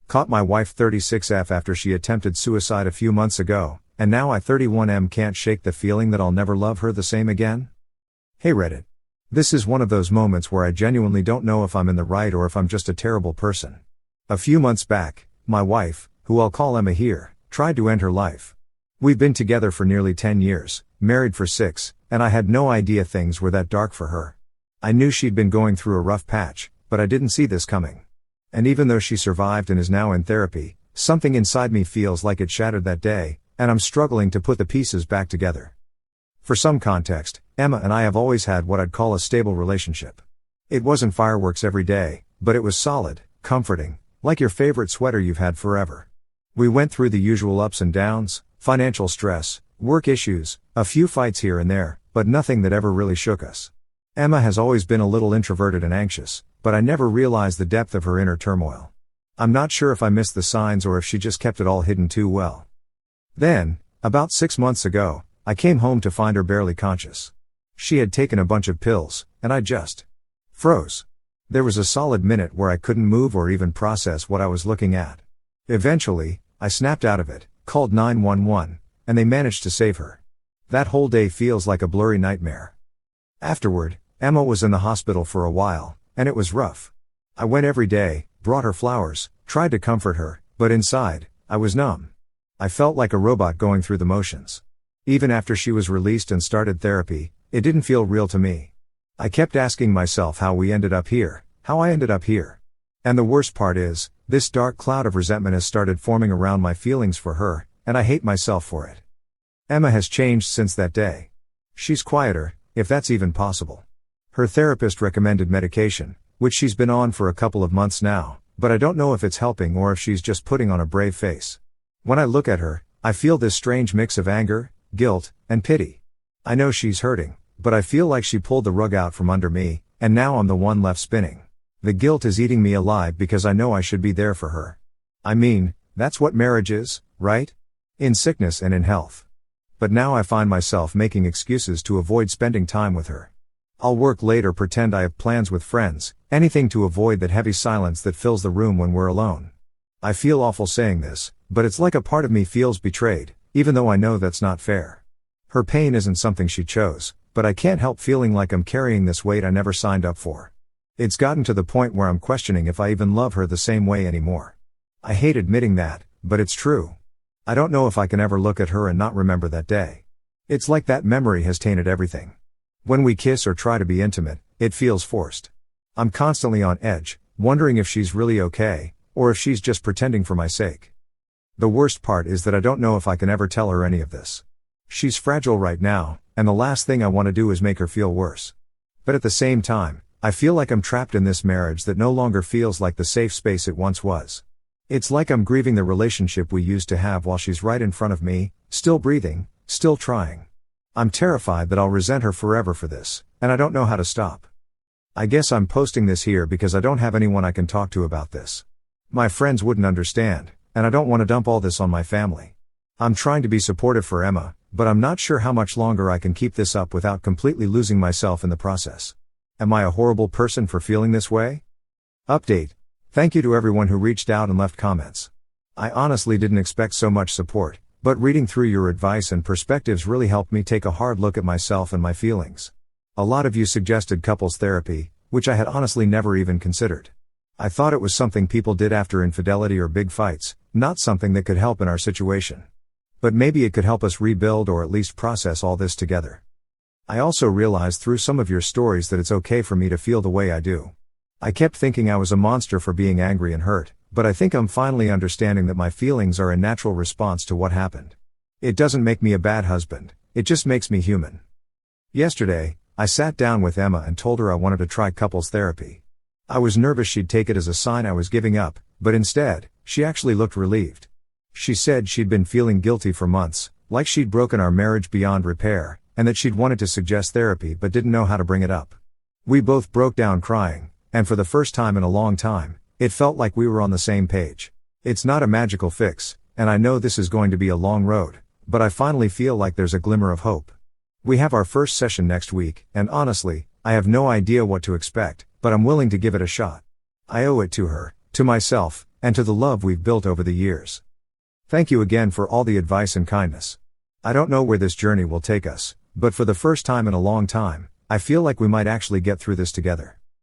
Caught my wife 36F after she attempted suicide a few months ago, and now I 31M can't shake the feeling that I'll never love her the same again? Hey Reddit. This is one of those moments where I genuinely don't know if I'm in the right or if I'm just a terrible person. A few months back, my wife, who I'll call Emma here, tried to end her life. We've been together for nearly 10 years, married for 6, and I had no idea things were that dark for her. I knew she'd been going through a rough patch, but I didn't see this coming. And even though she survived and is now in therapy, something inside me feels like it shattered that day, and I'm struggling to put the pieces back together. For some context, Emma and I have always had what I'd call a stable relationship. It wasn't fireworks every day, but it was solid, comforting, like your favorite sweater you've had forever. We went through the usual ups and downs, financial stress, work issues, a few fights here and there, but nothing that ever really shook us. Emma has always been a little introverted and anxious, but I never realized the depth of her inner turmoil. I'm not sure if I missed the signs or if she just kept it all hidden too well. Then, about 6 months ago, I came home to find her barely conscious. She had taken a bunch of pills, and I just froze. There was a solid minute where I couldn't move or even process what I was looking at. Eventually, I snapped out of it, called 911, and they managed to save her. That whole day feels like a blurry nightmare. Afterward, Emma was in the hospital for a while, and it was rough. I went every day, brought her flowers, tried to comfort her, but inside, I was numb. I felt like a robot going through the motions. Even after she was released and started therapy, it didn't feel real to me. I kept asking myself how we ended up here, how I ended up here. And the worst part is, this dark cloud of resentment has started forming around my feelings for her, and I hate myself for it. Emma has changed since that day. She's quieter, if that's even possible. Her therapist recommended medication, which she's been on for a couple of months now, but I don't know if it's helping or if she's just putting on a brave face. When I look at her, I feel this strange mix of anger, guilt, and pity. I know she's hurting, but I feel like she pulled the rug out from under me, and now I'm the one left spinning. The guilt is eating me alive because I know I should be there for her. I mean, that's what marriage is, right? In sickness and in health. But now I find myself making excuses to avoid spending time with her. I'll work late or pretend I have plans with friends, anything to avoid that heavy silence that fills the room when we're alone. I feel awful saying this, but it's like a part of me feels betrayed, even though I know that's not fair. Her pain isn't something she chose, but I can't help feeling like I'm carrying this weight I never signed up for. It's gotten to the point where I'm questioning if I even love her the same way anymore. I hate admitting that, but it's true. I don't know if I can ever look at her and not remember that day. It's like that memory has tainted everything. When we kiss or try to be intimate, it feels forced. I'm constantly on edge, wondering if she's really okay, or if she's just pretending for my sake. The worst part is that I don't know if I can ever tell her any of this. She's fragile right now, and the last thing I want to do is make her feel worse. But at the same time, I feel like I'm trapped in this marriage that no longer feels like the safe space it once was. It's like I'm grieving the relationship we used to have while she's right in front of me, still breathing, still trying. I'm terrified that I'll resent her forever for this, and I don't know how to stop. I guess I'm posting this here because I don't have anyone I can talk to about this. My friends wouldn't understand, and I don't want to dump all this on my family. I'm trying to be supportive for Emma, but I'm not sure how much longer I can keep this up without completely losing myself in the process. Am I a horrible person for feeling this way? Update. Thank you to everyone who reached out and left comments. I honestly didn't expect so much support, but reading through your advice and perspectives really helped me take a hard look at myself and my feelings. A lot of you suggested couples therapy, which I had honestly never even considered. I thought it was something people did after infidelity or big fights, not something that could help in our situation. But maybe it could help us rebuild or at least process all this together. I also realized through some of your stories that it's okay for me to feel the way I do. I kept thinking I was a monster for being angry and hurt, but I think I'm finally understanding that my feelings are a natural response to what happened. It doesn't make me a bad husband, it just makes me human. Yesterday, I sat down with Emma and told her I wanted to try couples therapy. I was nervous she'd take it as a sign I was giving up, but instead, she actually looked relieved. She said she'd been feeling guilty for months, like she'd broken our marriage beyond repair, and that she'd wanted to suggest therapy but didn't know how to bring it up. We both broke down crying, and for the first time in a long time, it felt like we were on the same page. It's not a magical fix, and I know this is going to be a long road, but I finally feel like there's a glimmer of hope. We have our first session next week, and honestly, I have no idea what to expect, but I'm willing to give it a shot. I owe it to her, to myself, and to the love we've built over the years. Thank you again for all the advice and kindness. I don't know where this journey will take us, but for the first time in a long time, I feel like we might actually get through this together.